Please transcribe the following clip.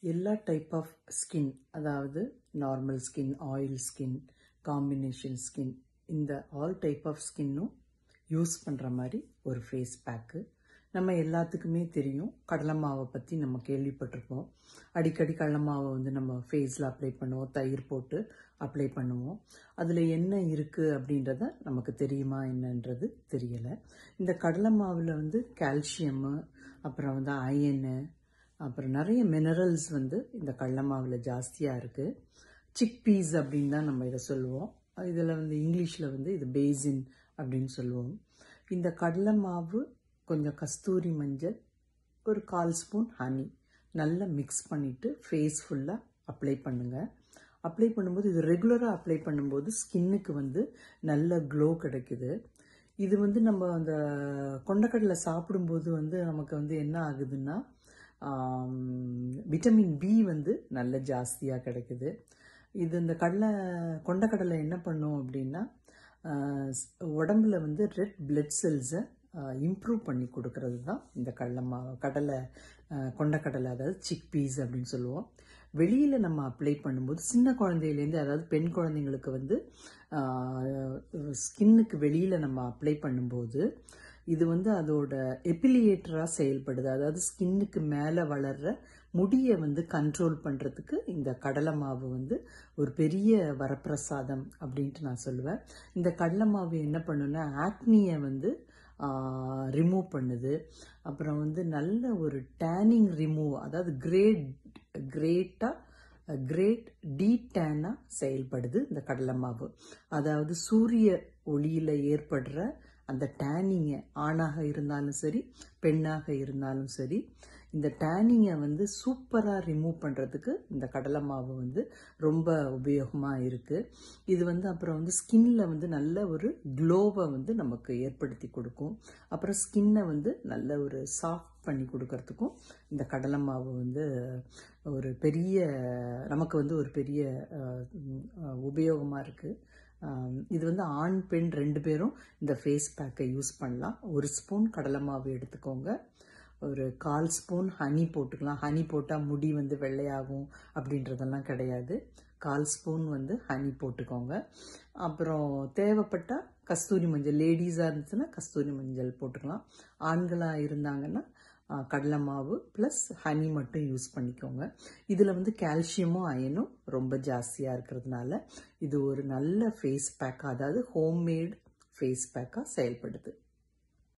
எல்லா type of skin, அதாவது normal skin, oil skin, combination skin, இந்த ஆல் டைப் ஆஃப் ஸ்கின்னும் யூஸ் பண்ணுற மாதிரி ஒரு ஃபேஸ் பேக்கு. நம்ம எல்லாத்துக்குமே தெரியும், கடலை மாவை பற்றி நம்ம கேள்விப்பட்டிருப்போம். அடிக்கடி கடலை மாவை வந்து நம்ம ஃபேஸில் அப்ளை பண்ணுவோம், தயிர் போட்டு அப்ளை பண்ணுவோம். அதில் என்ன இருக்குது அப்படின்றத நமக்கு தெரியுமா என்னன்றது தெரியலை. இந்த கடலை மாவில் வந்து கால்சியமு, அப்புறம் வந்து அயனு, அப்புறம் நிறைய மினரல்ஸ் வந்து இந்த கடலை மாவில் ஜாஸ்தியாக இருக்குது. சிக் பீஸ் அப்படின்னு தான் நம்ம இதை சொல்லுவோம். இதில் வந்து இங்கிலீஷில் வந்து இது பேசின் அப்படின்னு சொல்லுவோம். இந்த கடலை மாவு, கொஞ்சம் கஸ்தூரி மஞ்சள், ஒரு 1/4 ஸ்பூன் ஹனி நல்லா மிக்ஸ் பண்ணிவிட்டு ஃபேஸ் ஃபுல்லாக அப்ளை பண்ணுங்கள். அப்ளை பண்ணும்போது இது ரெகுலராக அப்ளை பண்ணும்போது ஸ்கின்னுக்கு வந்து நல்ல க்ளோ கிடைக்குது. இது வந்து நம்ம அந்த கொண்டக்கடலை சாப்பிடும்போது வந்து நமக்கு வந்து என்ன ஆகுதுன்னா, விட்டமின் பி வந்து நல்ல ஜாஸ்தியாக கிடைக்குது. இது இந்த கொண்டக்கடலை என்ன பண்ணும் அப்படின்னா, உடம்புல வந்து ரெட் பிளட் செல்ஸை இம்ப்ரூவ் பண்ணி கொடுக்கறது தான் இந்த கொண்டக்கடலை, அதாவது சிக் பீஸ் அப்படின்னு சொல்லுவோம். வெளியில் நம்ம அப்ளை பண்ணும்போது சின்ன குழந்தையிலேருந்து, அதாவது பெண் குழந்தைங்களுக்கு வந்து ஸ்கின்னுக்கு வெளியில் நம்ம அப்ளை பண்ணும்போது இது வந்து அதோட எபிலியேட்டராக செயல்படுது. அதாவது ஸ்கின்னுக்கு மேலே வளர்ற முடியை வந்து கண்ட்ரோல் பண்ணுறதுக்கு இந்த கடலை மாவு வந்து ஒரு பெரிய வரப்பிரசாதம் அப்படின்ட்டு நான் சொல்லுவேன். இந்த கடலை மாவு என்ன பண்ணுன்னா, ஆக்னியை வந்து ரிமூவ் பண்ணுது. அப்புறம் வந்து நல்ல ஒரு டேனிங் ரிமூவ், அதாவது கிரேட் டீடேனாக செயல்படுது இந்த கடலை மாவு. அதாவது சூரிய ஒளியில் ஏற்படுற அந்த டேனிங்கை, ஆணாக இருந்தாலும் சரி பெண்ணாக இருந்தாலும் சரி, இந்த டேனிங்கை வந்து சூப்பராக ரிமூவ் பண்ணுறதுக்கு இந்த கடலை மாவு வந்து ரொம்ப உபயோகமாக இருக்குது. இது வந்து அப்புறம் வந்து ஸ்கின்ல வந்து நல்ல ஒரு க்ளோவை வந்து நமக்கு ஏற்படுத்தி கொடுக்கும். அப்புறம் ஸ்கின்னை வந்து நல்ல ஒரு சாஃப்ட் பண்ணி கொடுக்கறதுக்கும் இந்த கடலை மாவு வந்து நமக்கு வந்து ஒரு பெரிய உபயோகமாக இருக்குது. இது வந்து ஆண் பெண் 2 பேரும் இந்த ஃபேஸ் பேக்கை யூஸ் பண்ணலாம். 1 ஸ்பூன் கடலை மாவு எடுத்துக்கோங்க, ஒரு 1/4 ஸ்பூன் ஹனி போட்டுக்கலாம். ஹனி போட்டால் முடி வந்து வெள்ளையாகும் அப்படின்றதெல்லாம் கிடையாது. 1/4 ஸ்பூன் வந்து ஹனி போட்டுக்கோங்க. அப்புறம் தேவைப்பட்டால் கஸ்தூரி மஞ்சள், லேடிஸாக இருந்துச்சுன்னா கஸ்தூரி மஞ்சள் போட்டுக்கலாம். ஆண்களாக இருந்தாங்கன்னா கடலை மாவு ப்ளஸ் ஹனி மட்டும் யூஸ் பண்ணிக்கோங்க. இதில் வந்து கால்சியமும் அயனும் ரொம்ப ஜாஸ்தியாக இருக்கிறதுனால இது ஒரு நல்ல ஃபேஸ் பேக்காக, அதாவது ஹோம்மேட் ஃபேஸ் பேக்காக செயல்படுது.